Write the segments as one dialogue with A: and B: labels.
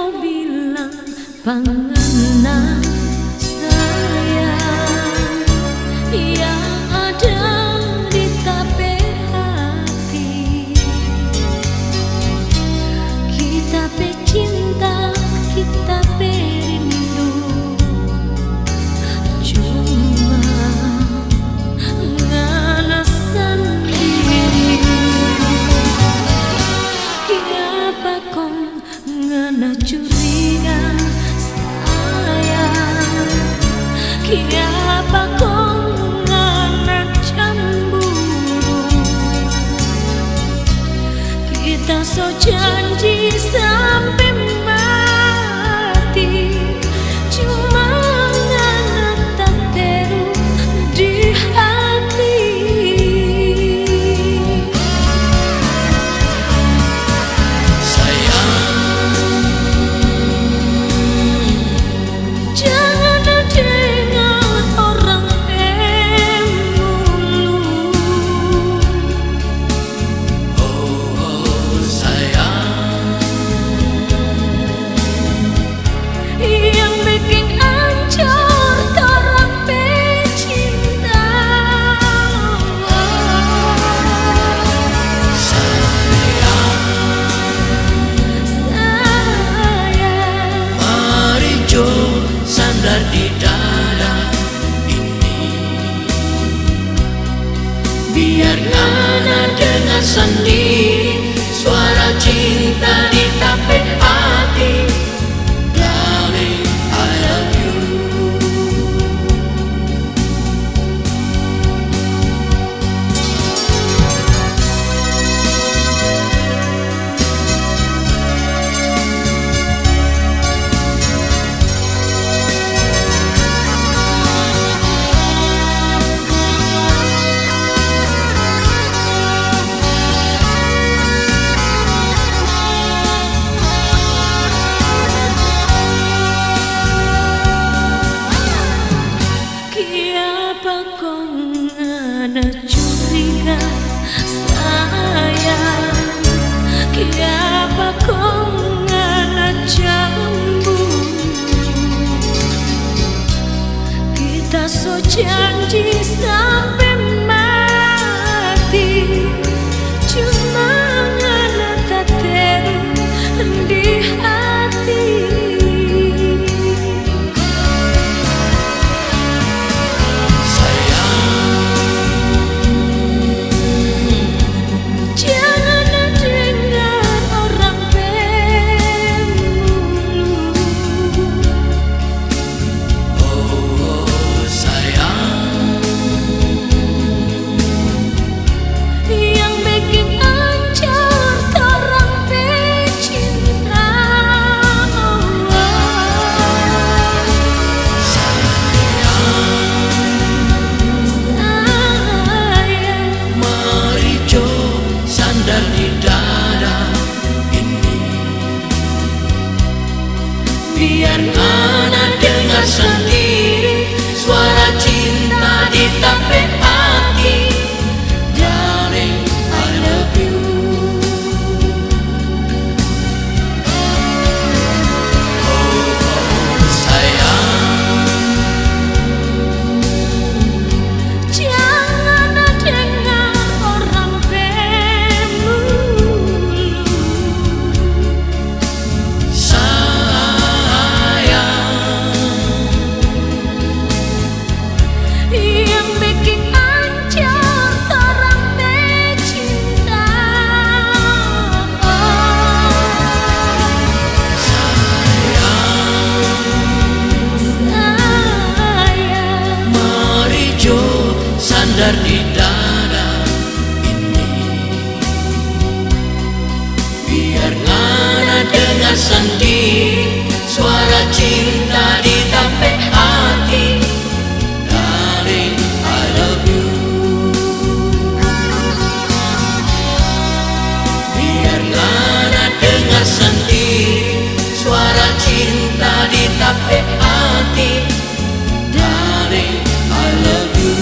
A: kau bilang pengenang sayang yang ada di tape hati. Kita pecinta, kita perindu, cuma ngana sendiri. Kenapa kau ngana curiga sayang? Kenapa kau ngana cemburu? Kita so janji sampai mati, cuma ngana tak teru di hati. Jangan dengar orang mulu.
B: Oh sayang,
A: Yang bikin hancur orang pecinta. Sayang,
B: mari jo sandar di dada ini, biar ngana dengar sendiri suara cinta di tape hati. Darling, I love you.
A: kenapa kau ngana curiga sayang? Kenapa kau ngana cemburu? Kita so janji sampai mati, cuma ngana tak teru di hati. Jangan dengar orang mulu.
B: Oh sayang,
A: Yang bikin hancur orang pecinta. Sayang,
B: mari jo sandar di dada ini, biar ngana dengar sendiri suara cinta di tape hati. Darling, I love you. Oh sayang,
A: jangan dengar orang mulu.
B: sayang,
A: Yang bikin hancur orang pecinta. Sayang,
B: mari jo sandar di dada ini, biar ngana dengar sendiri suara cinta di tape hati. Darling, I love you. Biar ngana dengar sendiri suara cinta di tape hati. Darling, I love you.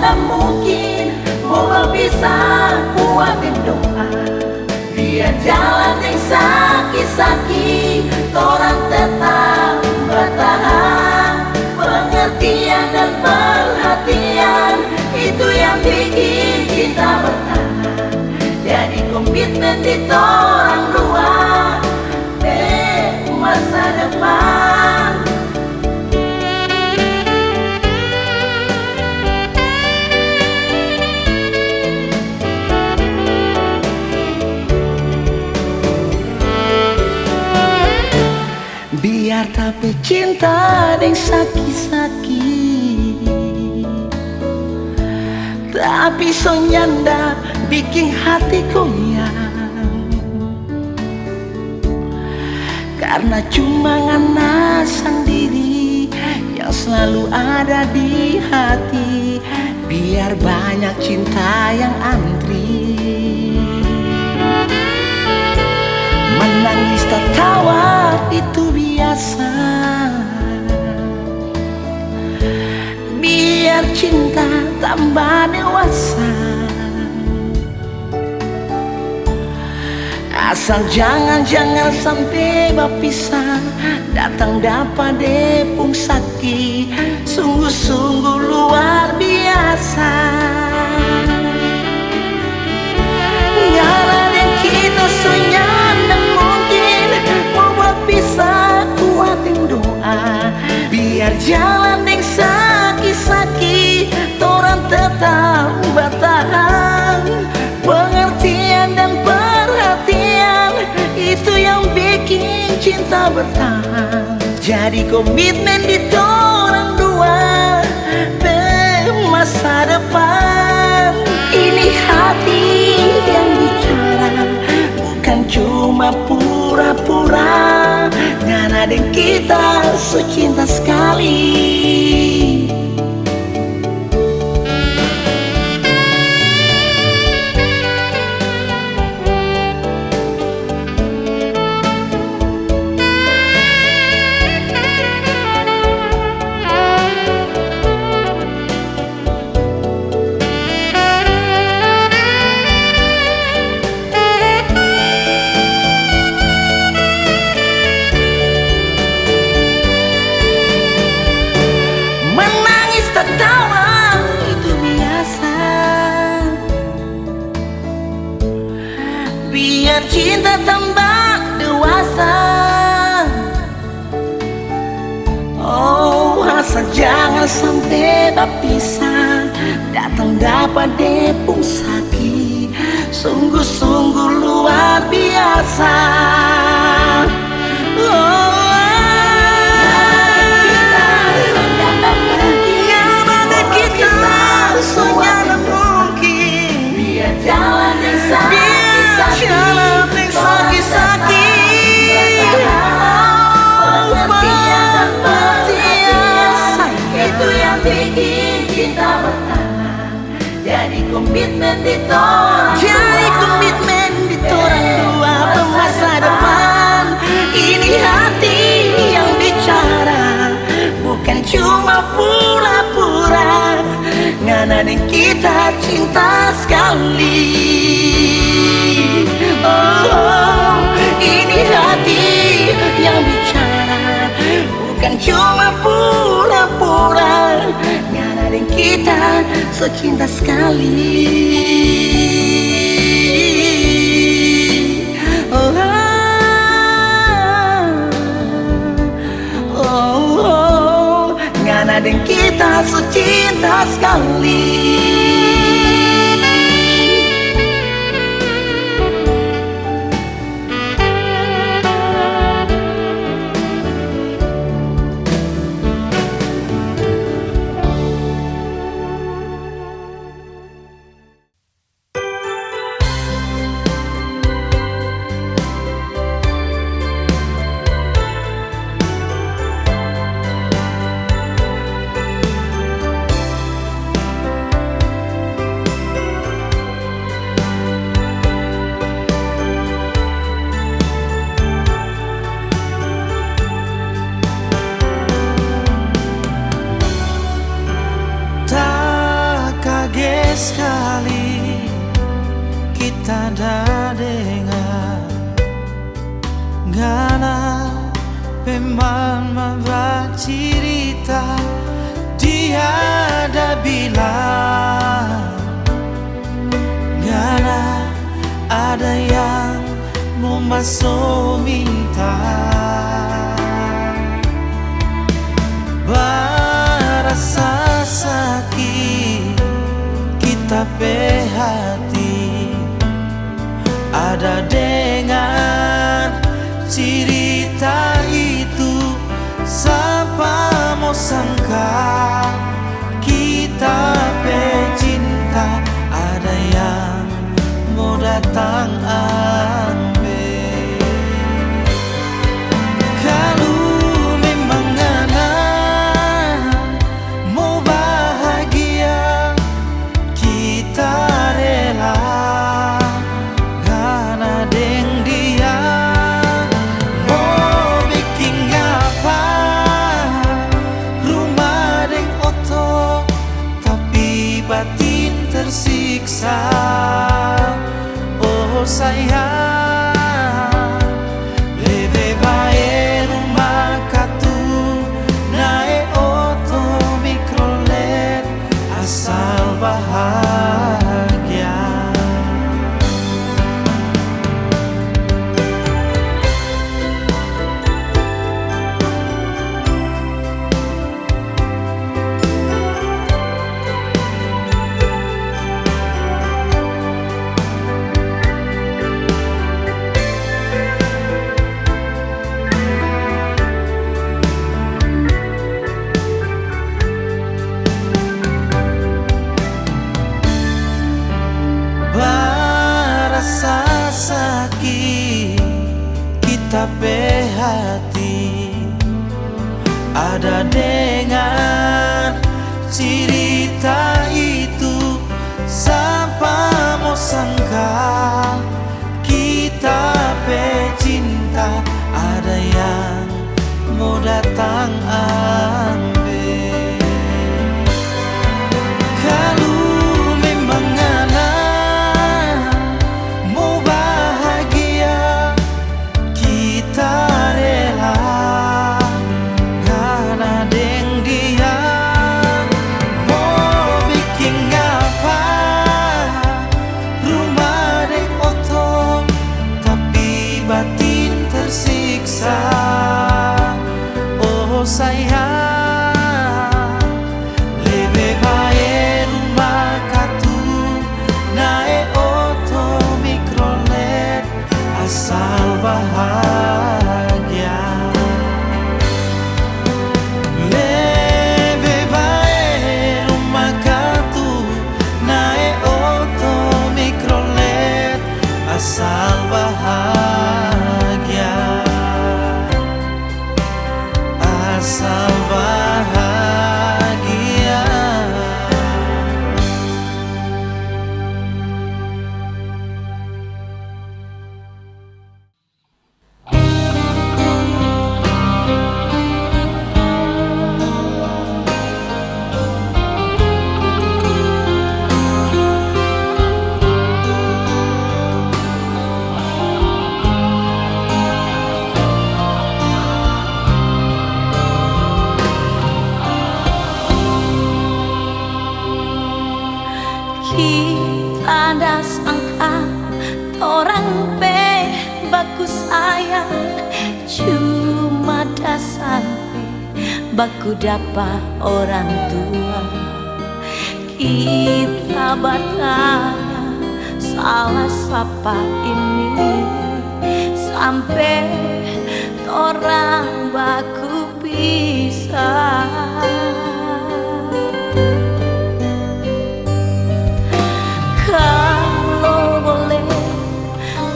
C: tak mungkin mau berpisah, kuatin doa. Biar jalan yang sakit-sakit, torang tetap bertahan. Pengertian dan perhatian, itu yang bikin cinta bertahan. Jadi komitmen di torang dua, masa depan. Biar tapi cinta deng sakit-sakit, tapi so nyanda bikin hati goyang. Karena cuma ngana sang diri yang selalu ada di hati. Biar banyak cinta yang antri, menangis tertawa itu biasa. Biar cinta tambah dewasa, asal jangan sampai berpisah. Datang dapat depung sakit, sungguh-sungguh luar biasa. Ngala dan kita senyanda mungkin mau berpisah, kuatin doa. Biar jalan yang sakit-sakit, torang tetap bertahan. Pengertian dan perhatian, itu yang bikin cinta bertahan. Jadi komitmen di torang dua, masa depan. Ini hati yang bicara, bukan cuma pura-pura. Ngana dan kita so cinta sekali. Biar cinta tambah dewasa. Oh, asal jangan sampai berpisah. Datang dapat depung sakit, sungguh-sungguh luar biasa. Jadi komitmen di torang dua, masa depan. Ini hati yang bicara, bukan cuma pura-pura. Ngana dan kita cinta sekali. Oh, ini hati yang bicara, bukan cuma pura-pura. Ngana dan kita so cinta sekali. Oh, oh, oh, Ngana dan kita so cinta sekali. sekali kita dah dengar ngana memang membuat cerita dia ada bilang ngana ada yang mau masuk minta berasa sakit kita pe hati ada dengan cerita itu siapa mau sangka kita pe cinta ada yang mau datang ambil kalau memang ngana mau bahagia kita rela ngana deng dia mau bikin apa rumah deng oto tapi batin tersiksa. Oh sayang, lebih baik rumah katu naik oto mikrolet asal bahagia. Rasa sakit kita pe hati ada dengan cerita itu siapa mau sangka kita pe cinta ada yang mau datang ambil kalau memang ngana oh sayang, lebih baik rumah katu naik oto mikrolet asal bahagia. Lebih baik rumah katu naik oto mikrolet asal bahagia. Asal bahagia.
A: Kita dah sangka orang pe baku sayang cuma dah sampai baku dapat orang tua. Kita bertanya salah siapa ini sampai orang baku pisah. Kalau boleh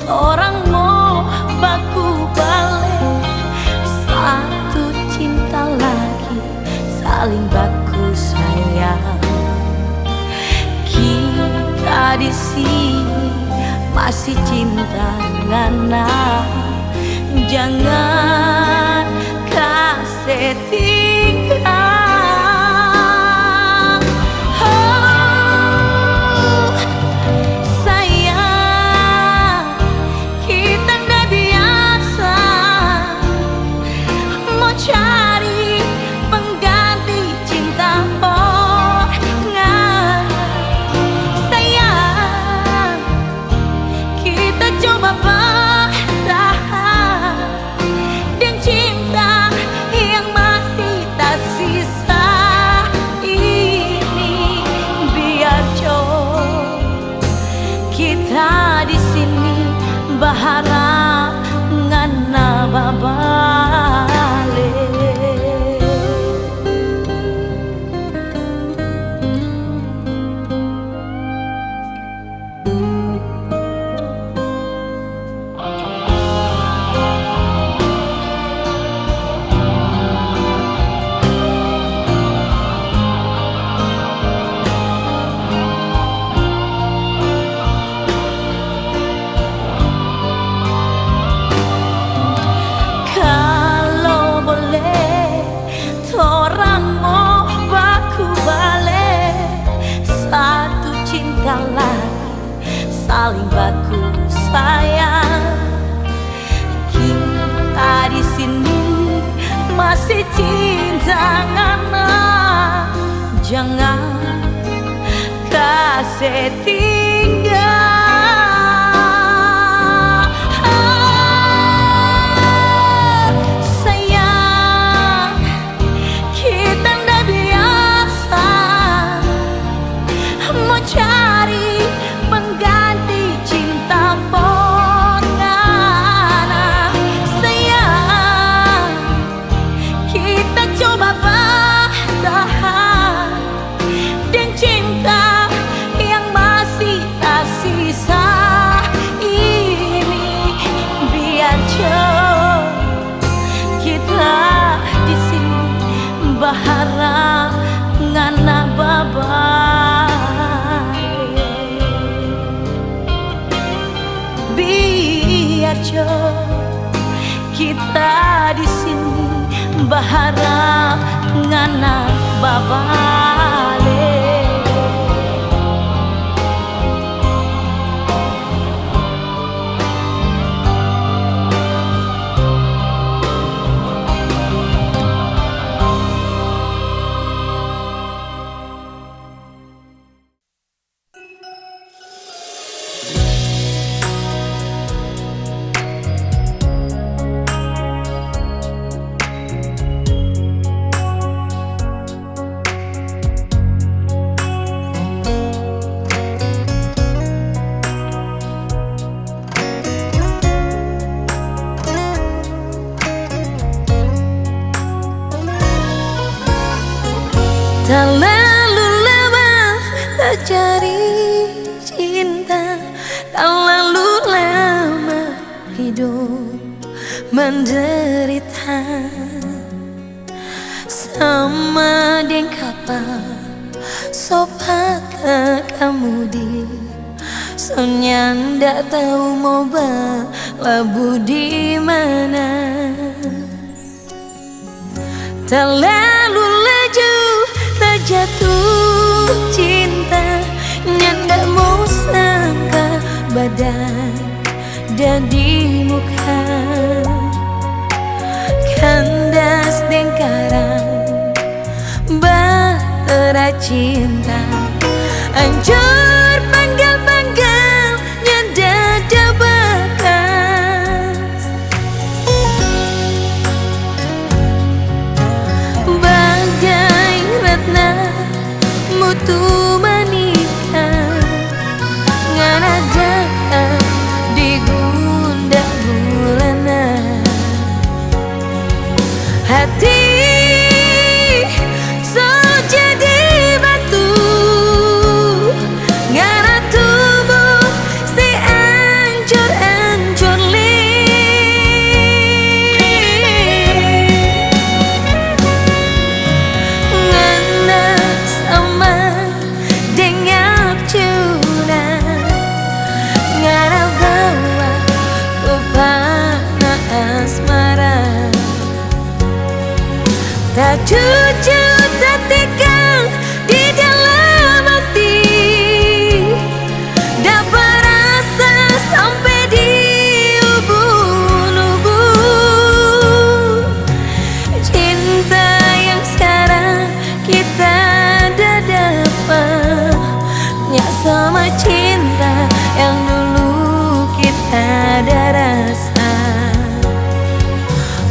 A: orang mau baku balik satu cinta lagi saling baku sayang. Kita di sini masih cinta ngana jangan kasih tinggal. setinggal. Sayang, kita ndak biasa mau cari pengganti cinta pongana. Sayang, kita coba bertahan dan cinta yang masih tersisa ini. Biar jauh kita di sini berharap ngana babai. Biar jauh kita di sini berharap ngana babale. Terlalu lama tak cari cinta, terlalu lama hidup menderita. Sama dengan kapal sopat kamu di soalnya ndak tahu mau berlabuh di mana. Terlalu laju terjatuh cinta, ndak mau sangka badan dan di muka. Kandas dengkaran bahtera cinta, hancur panggal-panggal dada bekas. Bagai ratna mutu menikah, ngana datang di gundah gulana. Hati so jadi batu, ngana tubuh si ancur-ancur ngana sama dengan cuna, ngana bawa pepana asmara. Tak jujur, tak tegang di dalam hati, dapat rasa sampai di ubun-ubun. Cinta yang sekarang kita dah dapat, nyak sama cinta yang dulu kita dah rasa.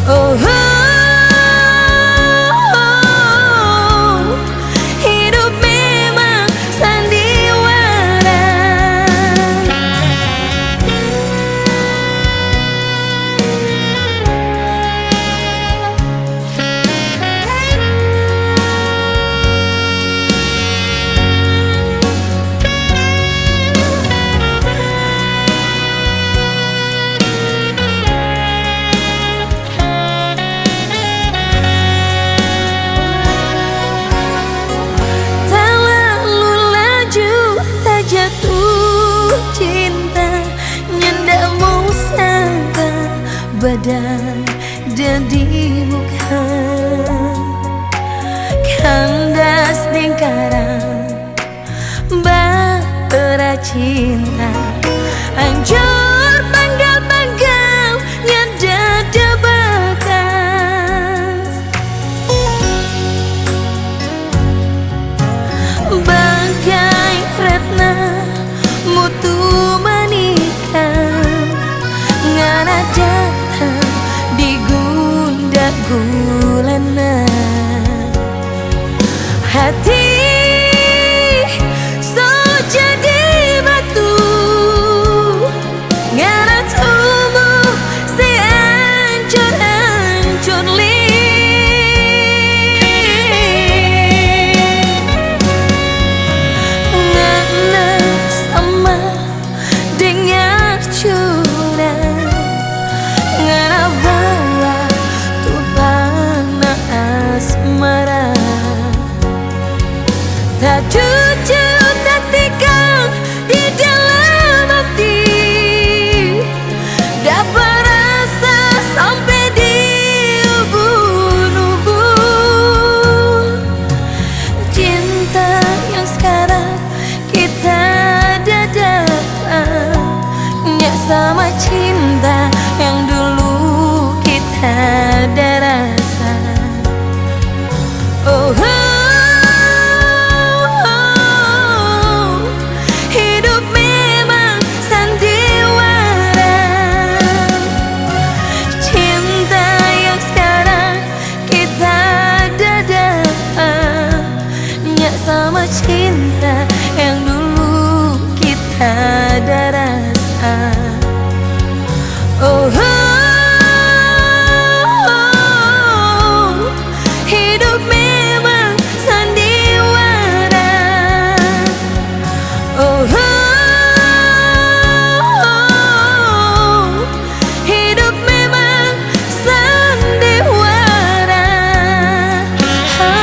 A: Oh, hidup memang sandiwara. Terlalu laju terjatuh cinta, ndak mau sangka badan dan di muka. Kandas lingkaran bahtera cinta, hancur panggal-panggal dada bekas. Bagai ratna juta tikar di dalam hati, dapat rasa sampai di ubun-ubun. Cinta yang sekarang kita ada dapat, nggak sama cinta yang dulu kita ada rasa. Oh, oh, oh, hidup memang sandiwara. Cinta yang sekarang kita ada dapat, nggak sama cinta yang dulu kita ada rasa. Oh, oh, oh, hidup memang sandiwara. Oh, oh, oh, hidup memang sandiwara. Oh,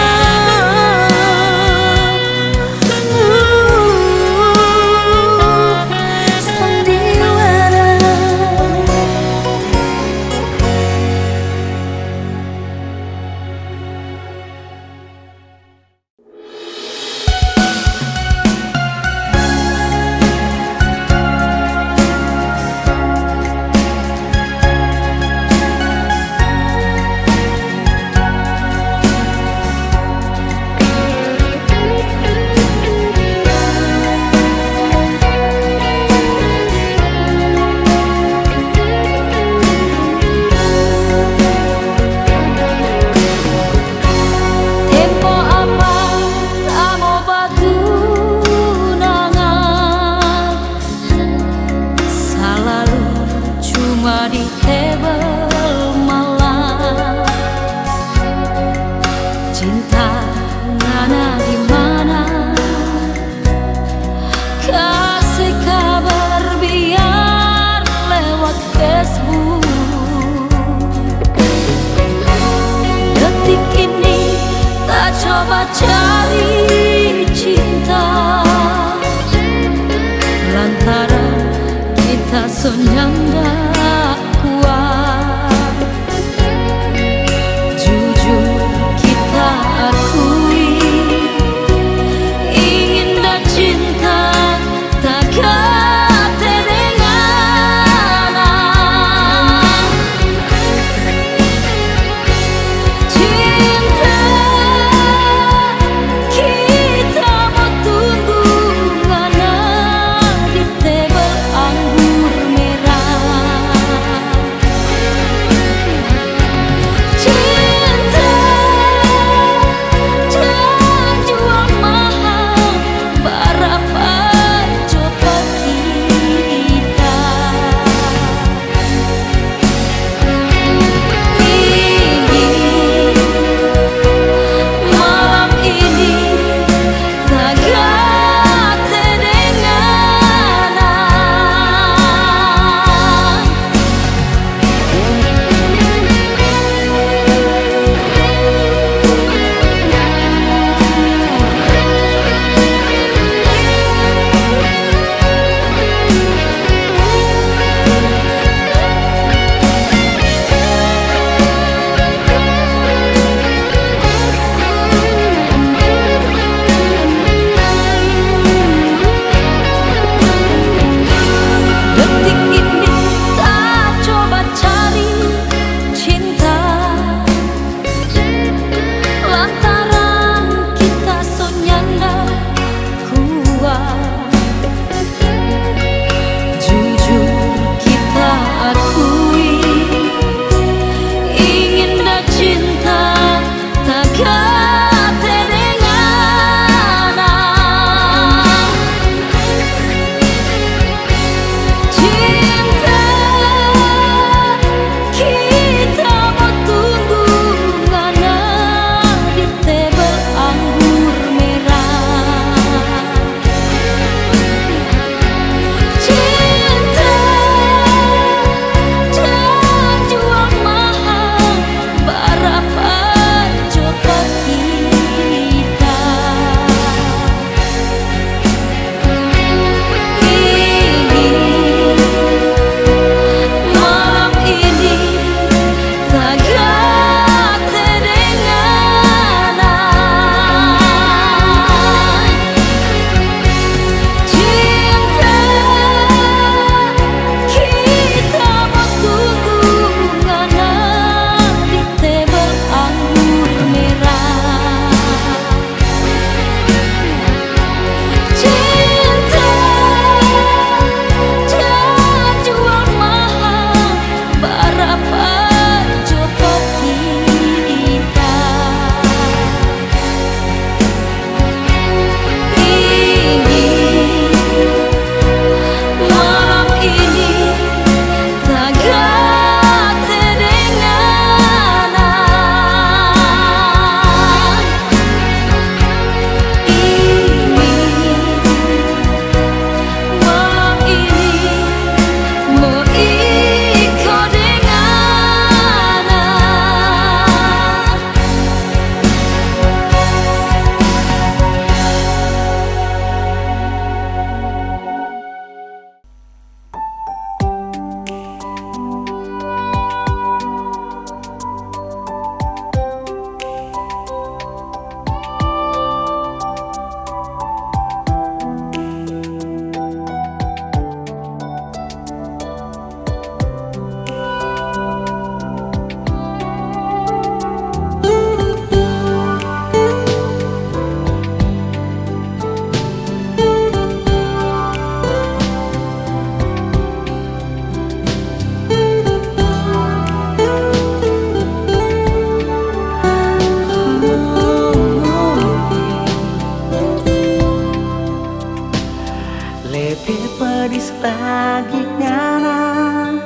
C: lebih pedis lagi ngana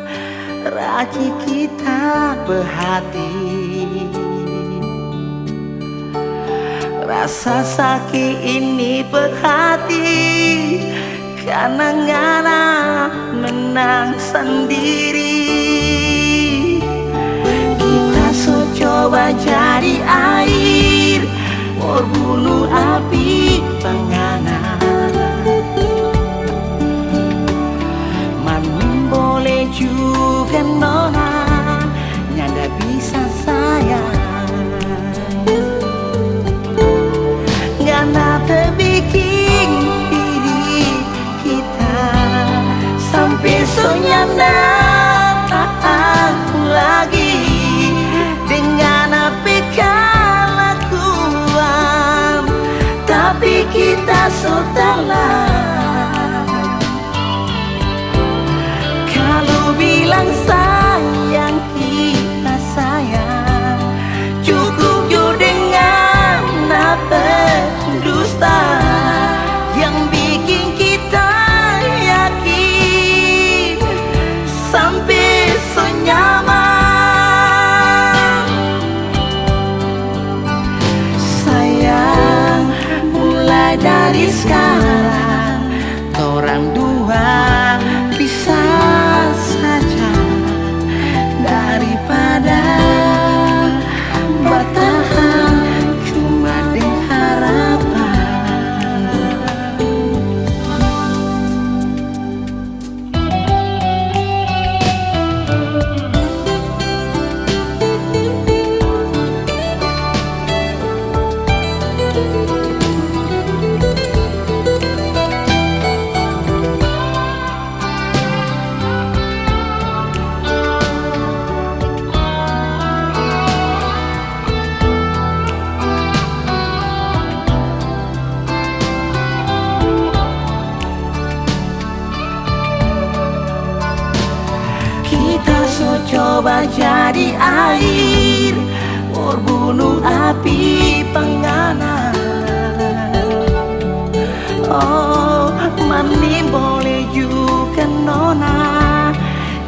C: raci kita berhati. Rasa sakit ini berhati karena ngana menang sendiri. Kita so coba jadi air berbunuh api pengana. Manin boleh juga nona nyanda bisa sayang. Ngana terbikin diri kita sampai so nyanda tahan lagi dengan apa kelakuan. Tapi kita so telah kalau bilang sayang kita sayang, cukup jo dengan apa dusta yang bikin kita yakin sampai so nyaman. Sayang, mulai dari sekarang orang dua bisa saja daripada bertahan cuma dengan harapan. Kita so coba jadi air berbunuh api pengana. Oh, mami boleh juga nona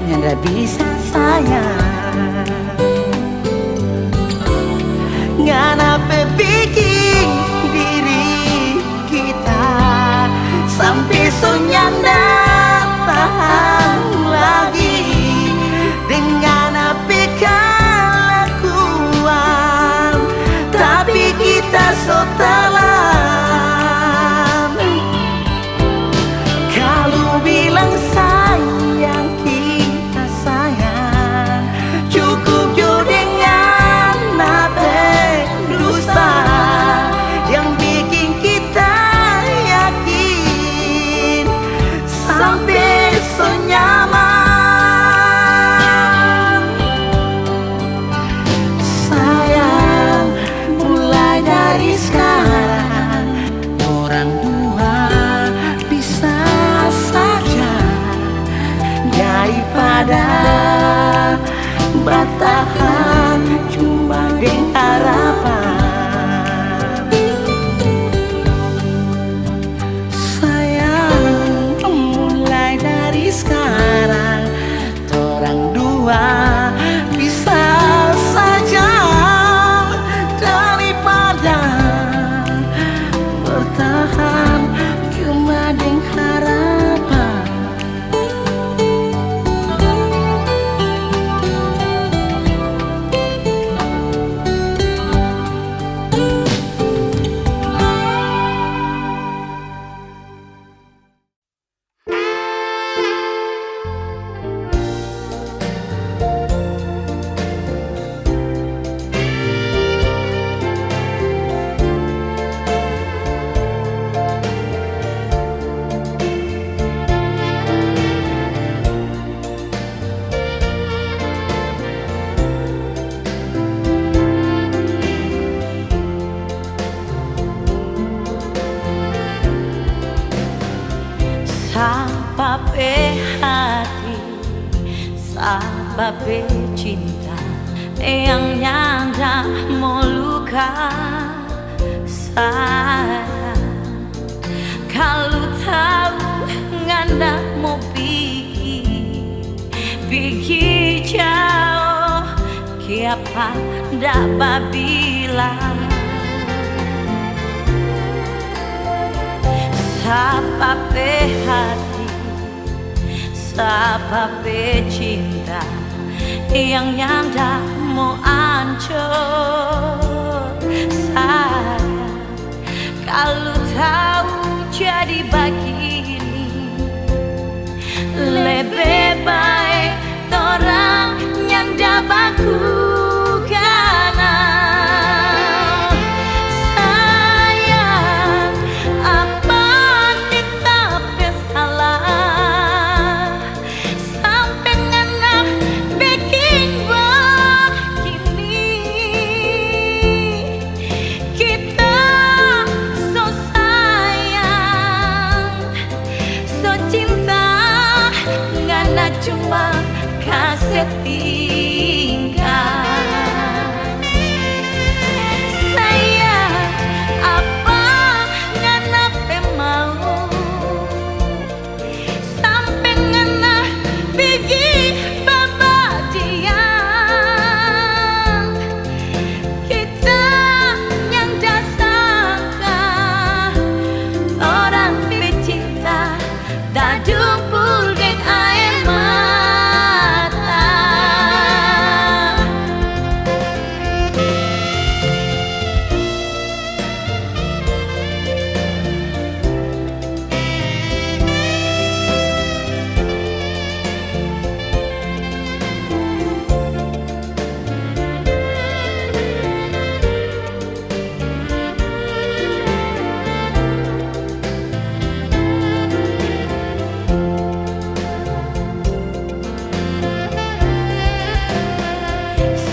C: nyanda bisa sayang. Ngana bikin diri kita sampai so nyanda tahan lagi dengan apa kelakuan. Tapi kita so telan kalau bilang sayang kita sayang, cukup jo dengan apa dusta yang bikin kita yakin sampai so nyaman. Sayang, mulai dari sekarang orang dua bisa saja daripada bertahan cuma dengan harapan. Sayang, mulai dari sekarang orang dua bisa saja daripada bertahan cuma dengan harapan.
A: Sababe hati, sababe cinta yang nyanda mau luka. Sayang, kalau tahu jauh kiapa ndak bilang sapa pe hati, sapa pe cinta yang nyanda mau hancur. Sayang, kalau tahu jadi begini, lebih baik orang yang dapat karena sayang, apa kita bersalah sampai anak bikin begini. Kita so sayang, so cinta, ngana cuma kasih tinggal. Sayang, apa ngana pe mau sampai ngana pergi babadian. Kita yang dah sangka orang bercinta tak dumpul geng air mata.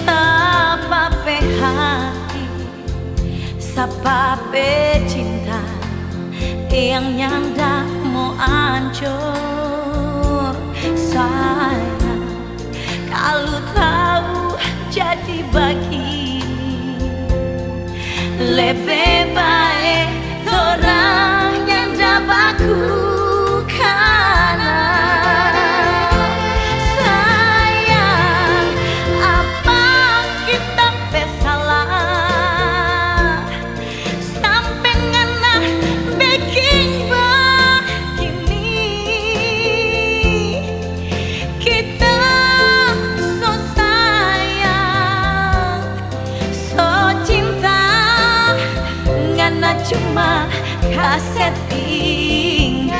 A: Sapa pe hati, sapa pe cinta yang nyanda mau hancur. Sayang, kalau tahu jadi begini, lebih baik orang yang dapat karena sayang, apa kita bersalah sampai ngana bikin begini. Kita so sayang, so cinta, ngana cuma kasih tinggal.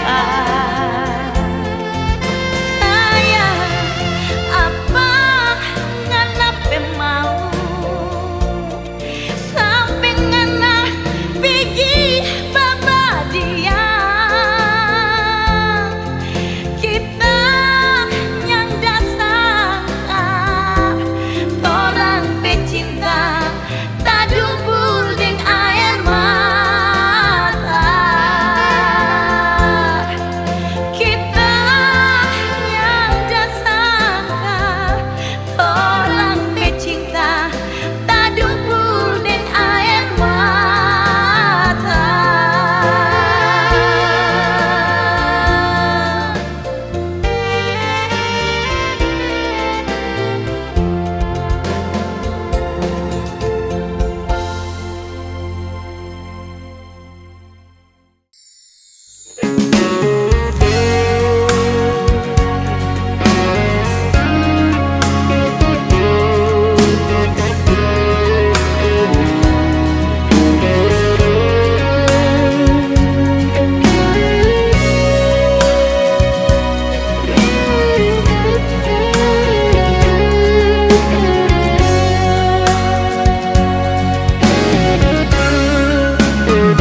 A: Sayang, apa ngana pe mau sampai ngana pergi babadian. Kita yang dah sangka orang pecinta tak dumpul deng air mata. Kita yang dah sangka orang pecinta tak dumpul deng air mata.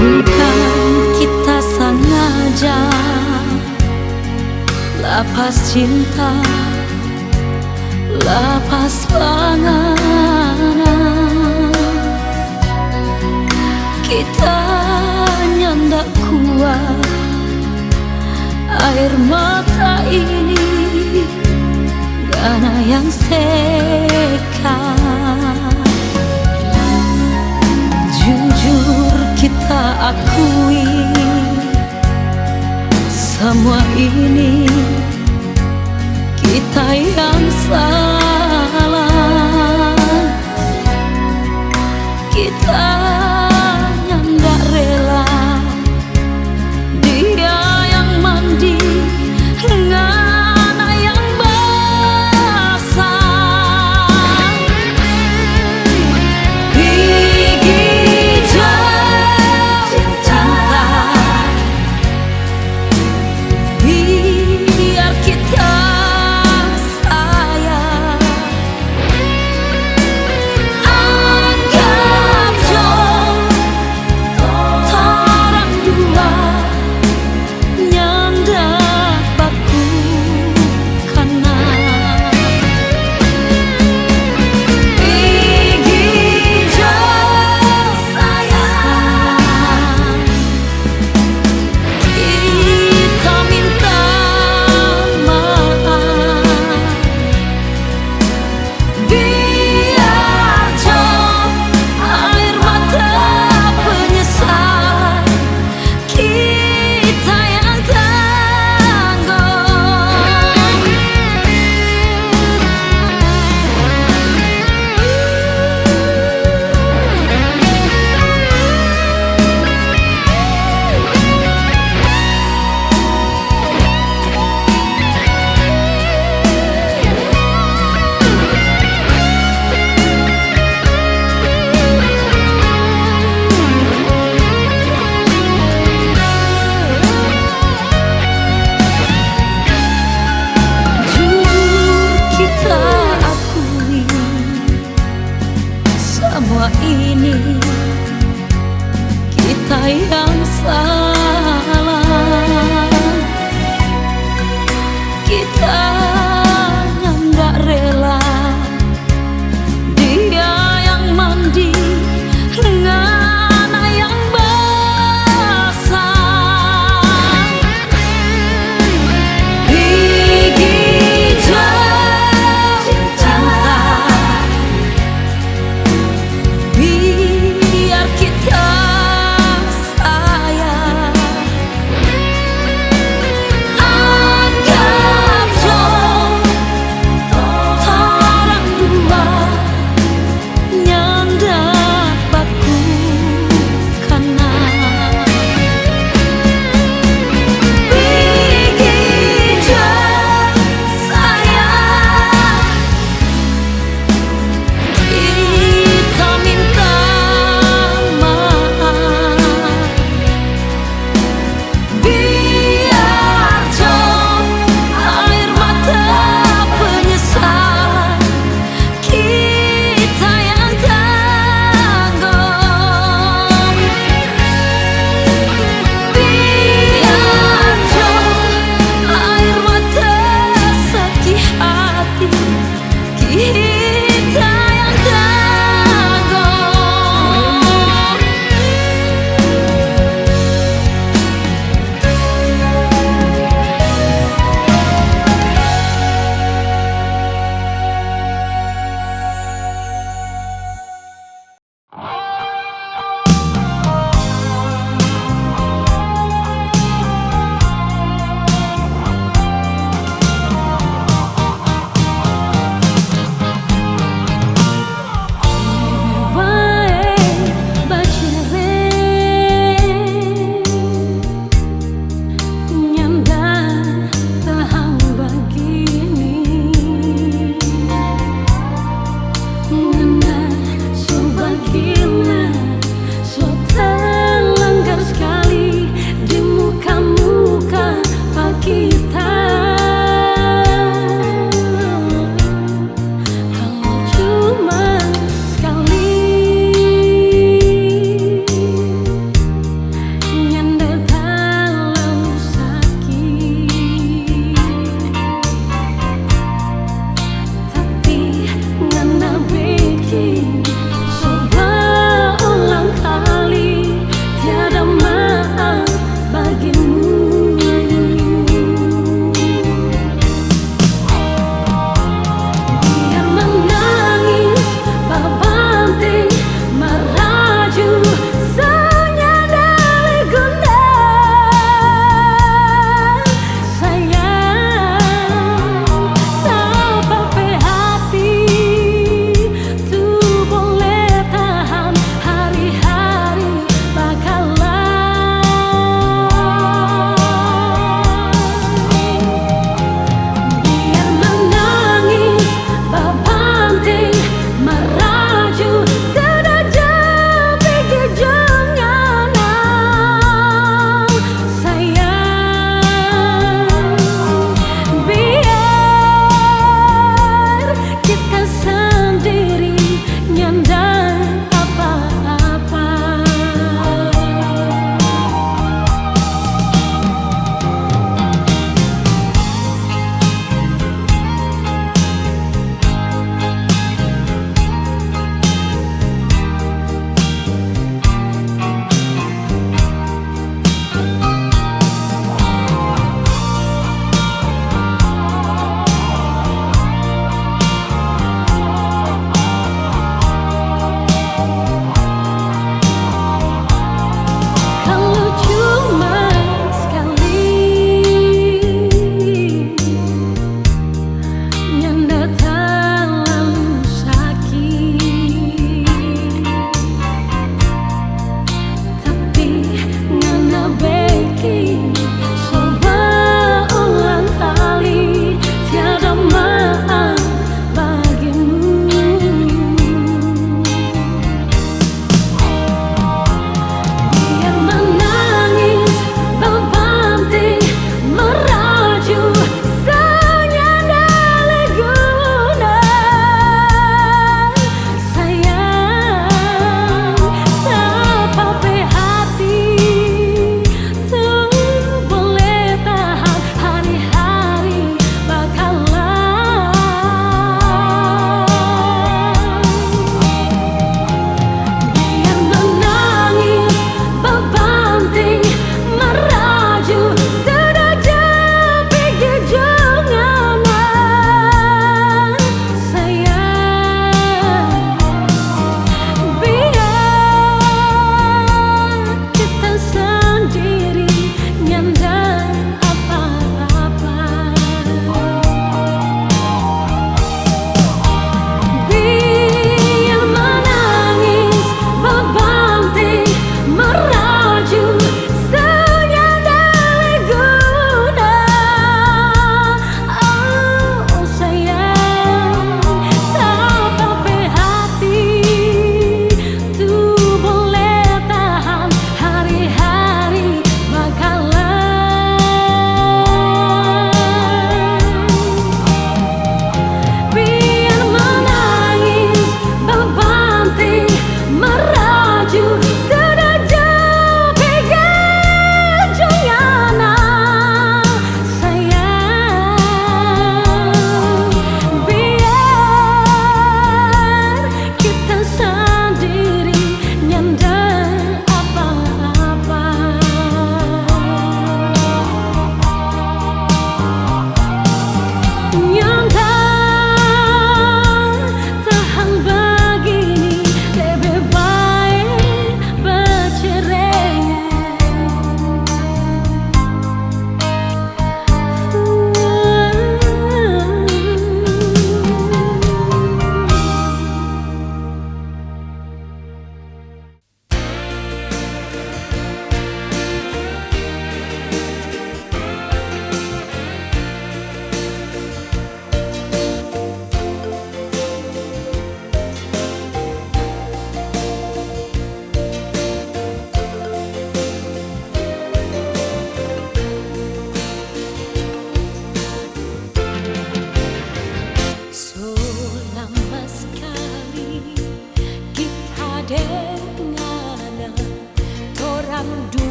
A: Bukan kita sengaja lepas cinta, lepas panganan. Kita nyandak kuat air mata ini, karena yang sekat. Jujur kita akui, semua ini kita yang salah. Kita yang gak rela, dia yang mandi, ngana yang basah. Gigi jauh cinta, biar kita sayang.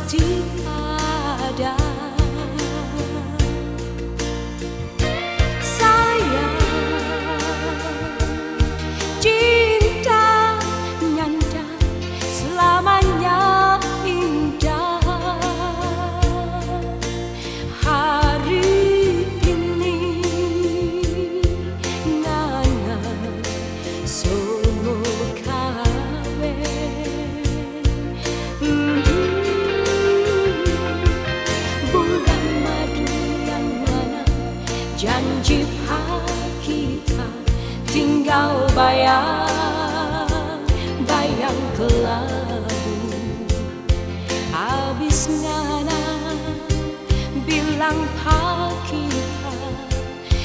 A: tiada. Sayang, cinta nyanda selamanya indah. Hari ini ngana somo kawe. Bulan madu yang mana janji kita tinggal bayang kelabu. Abis ngana bilang kita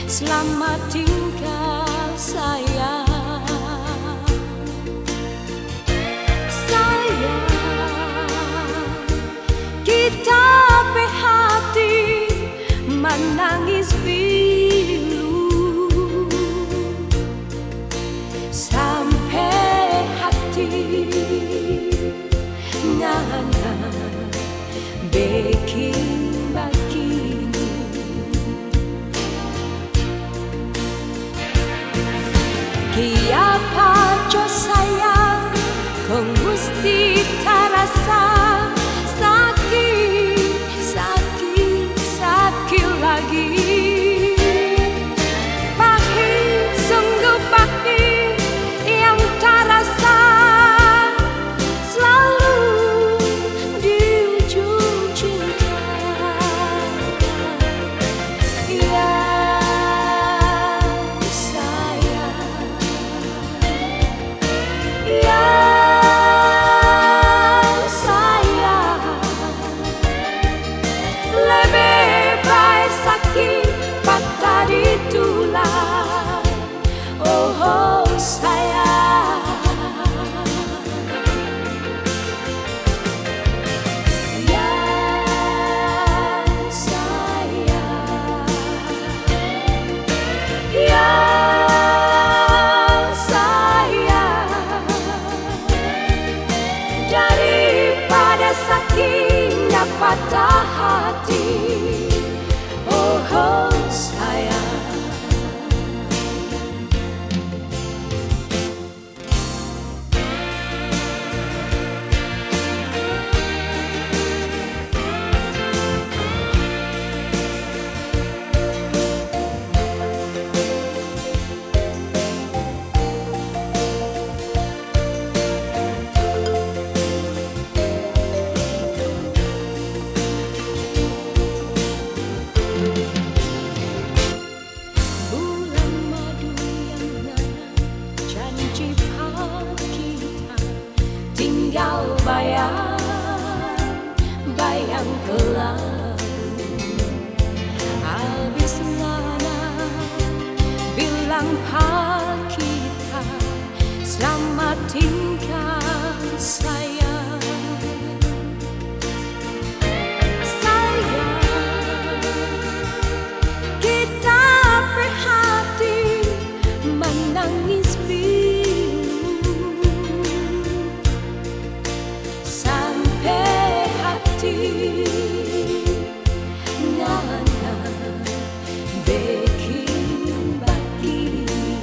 A: selamat tinggal sayang. Kita hati menangis pilu sampai hati ngana bikin begini. Kiapa jo sayang kau mesti terasa sakit lagi. Pahit, sungguh pahit yang terasa selalu di ujung cinta. Ya sayang, ya sayang, lebih baik sakit patah di tulang. Oh sayang, ya sayang, ya sayang, daripada sakitnya patah hati. Oh sayang. Bulan madu yang ngana janji kita tinggal bayang kelabu. Habis ngana bilang kita selamat tinggal sayang. Kita hati menangis pilu sampai hati ngana bikin begini.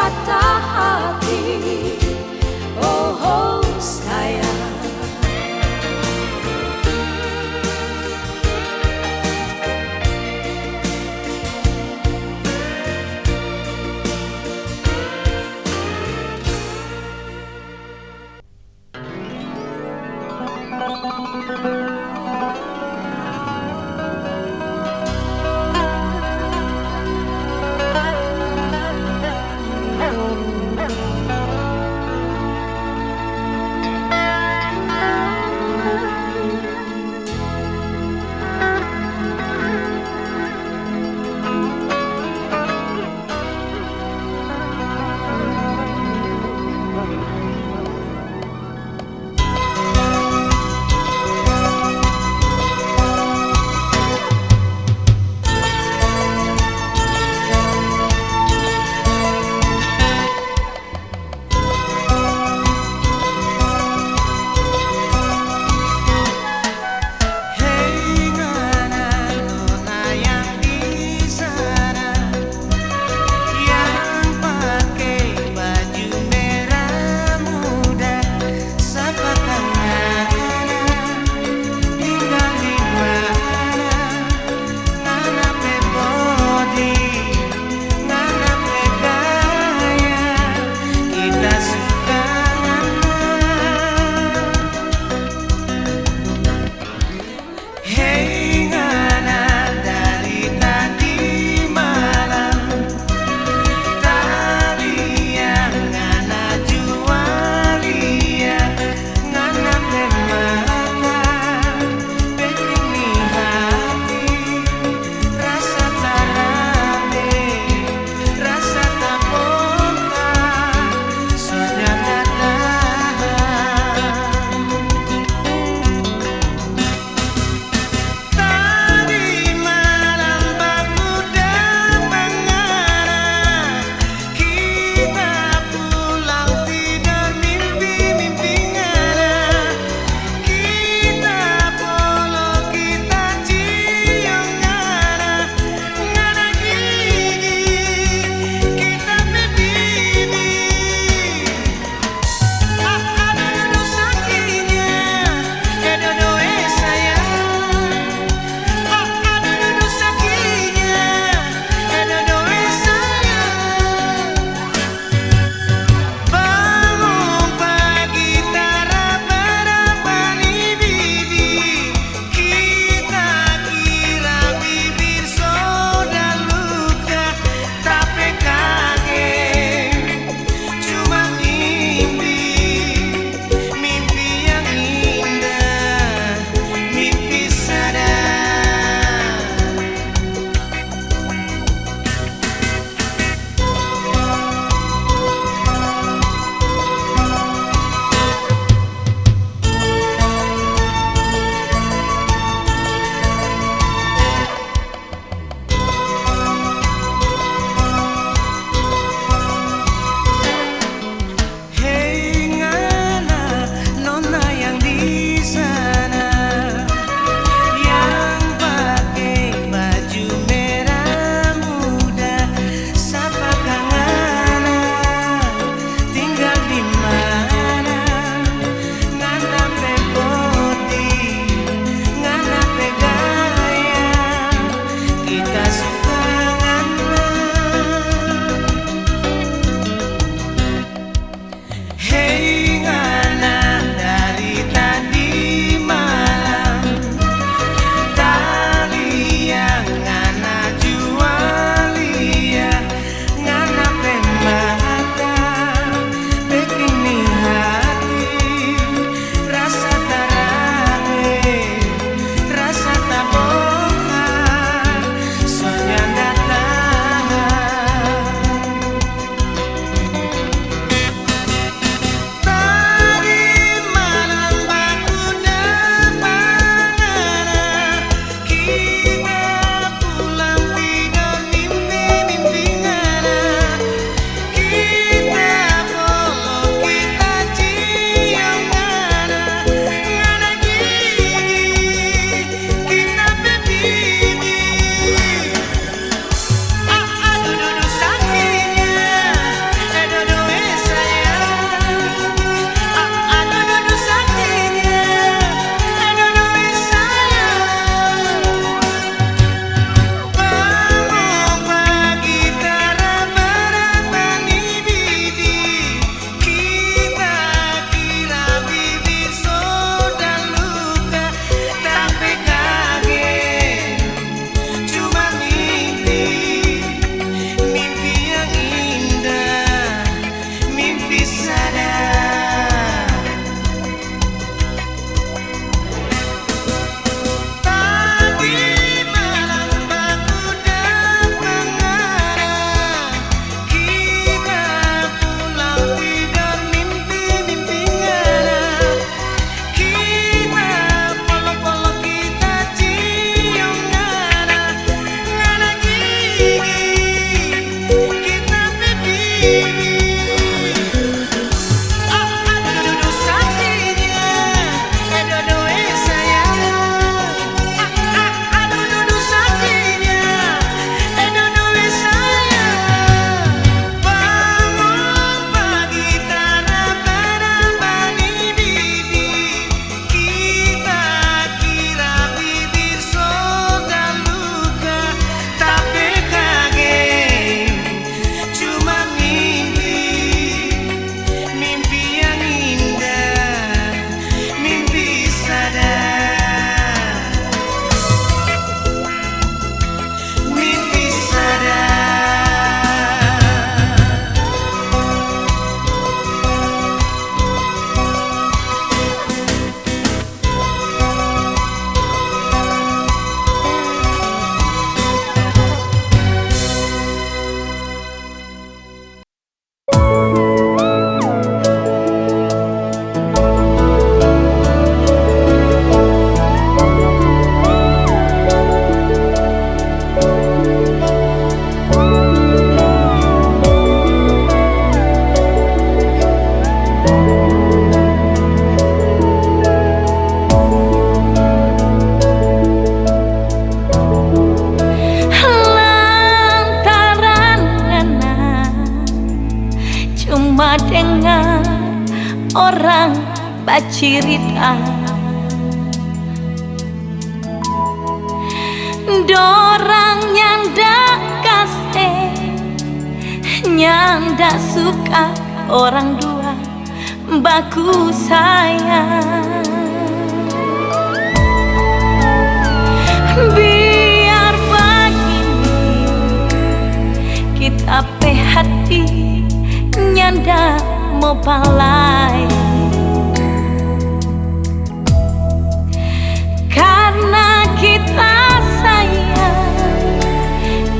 A: patah hati. Oh, oh sayang, bacirita dorang nyanda kasih nyanda suka orang dua baku sayang. Biar begini kita pe hati nyanda mau balai, karena kita sayang,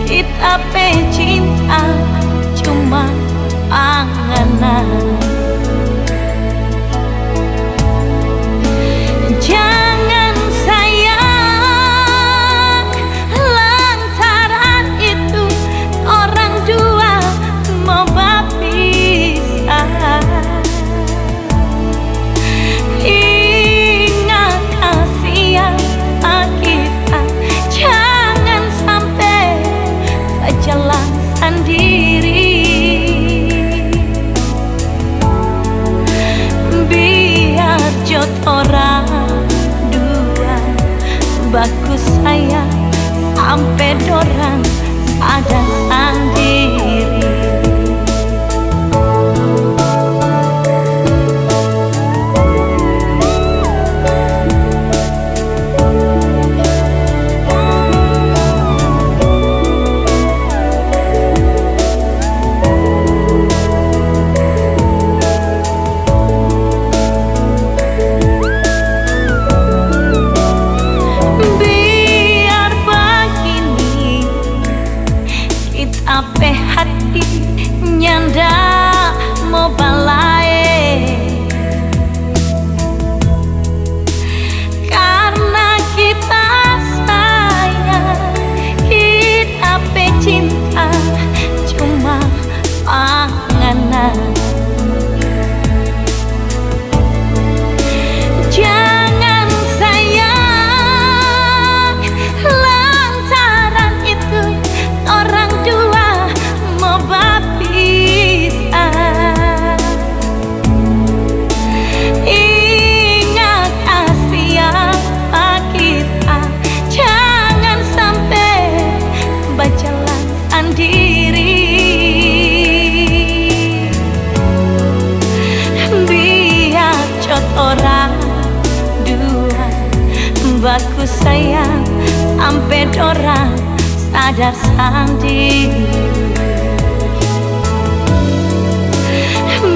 A: kita pe cinta cuma anganan. Jangan sayang lantaran itu orang dua mau berpisah. Ingat kasihan kita, jangan sampai berjalan sendiri. Biar jod orang dua bagus sayang sampai dorang sadar sendiri. Ape hati nyanda mau balai, karena kita sayang, kita pe cinta cuma anganan. Jangan sayang lantaran itu orang dua mau berpisah. Ingat siapa kita, jangan sampai berjalan sendiri. Biar jod orang dua bagus sayang sampai dorang sadar sendiri.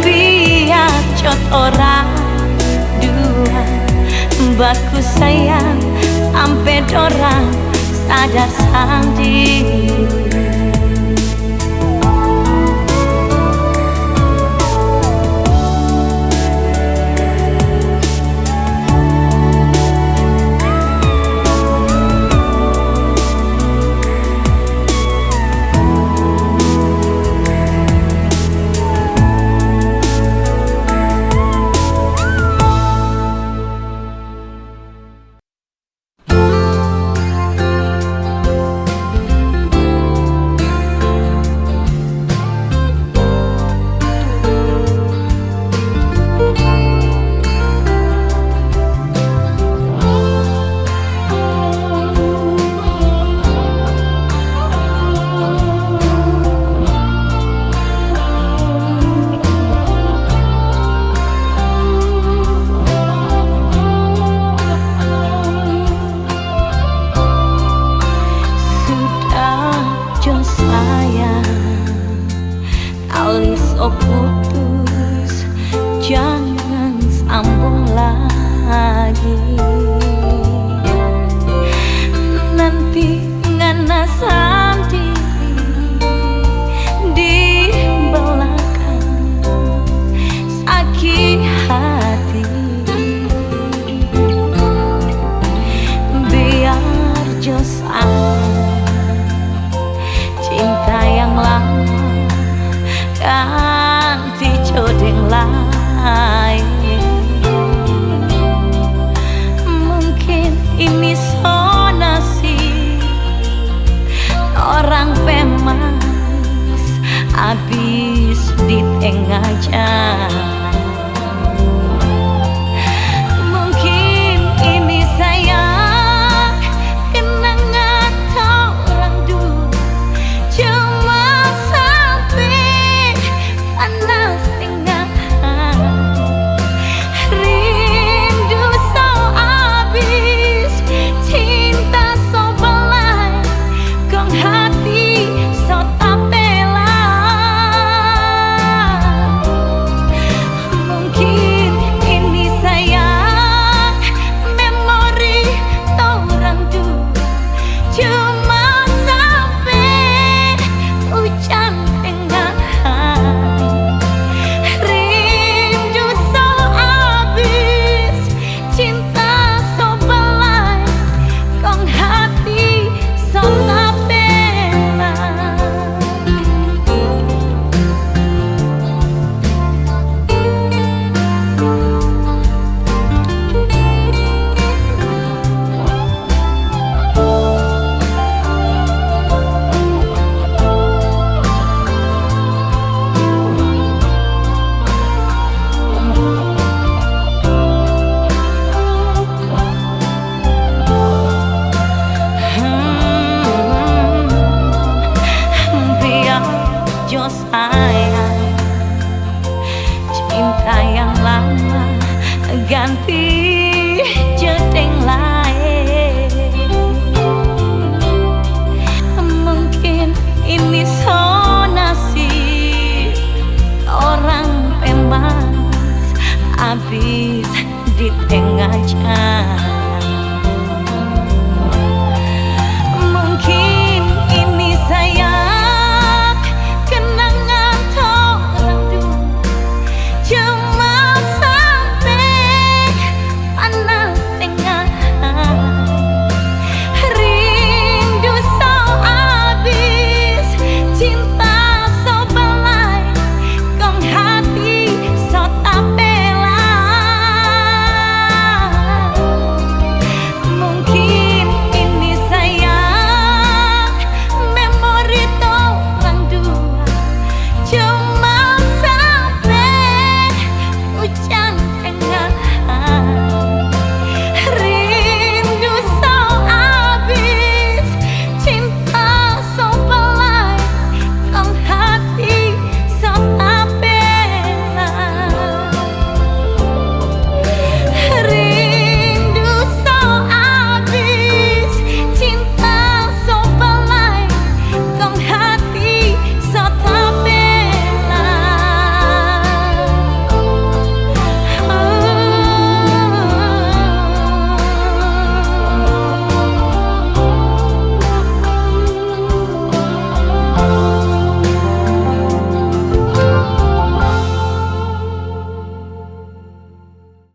A: Biar jod orang dua bagus sayang sampai dorang sadar sendiri. ganti jeding lain. Mungkin ini nasib orang pemalas habis di tengah jalan.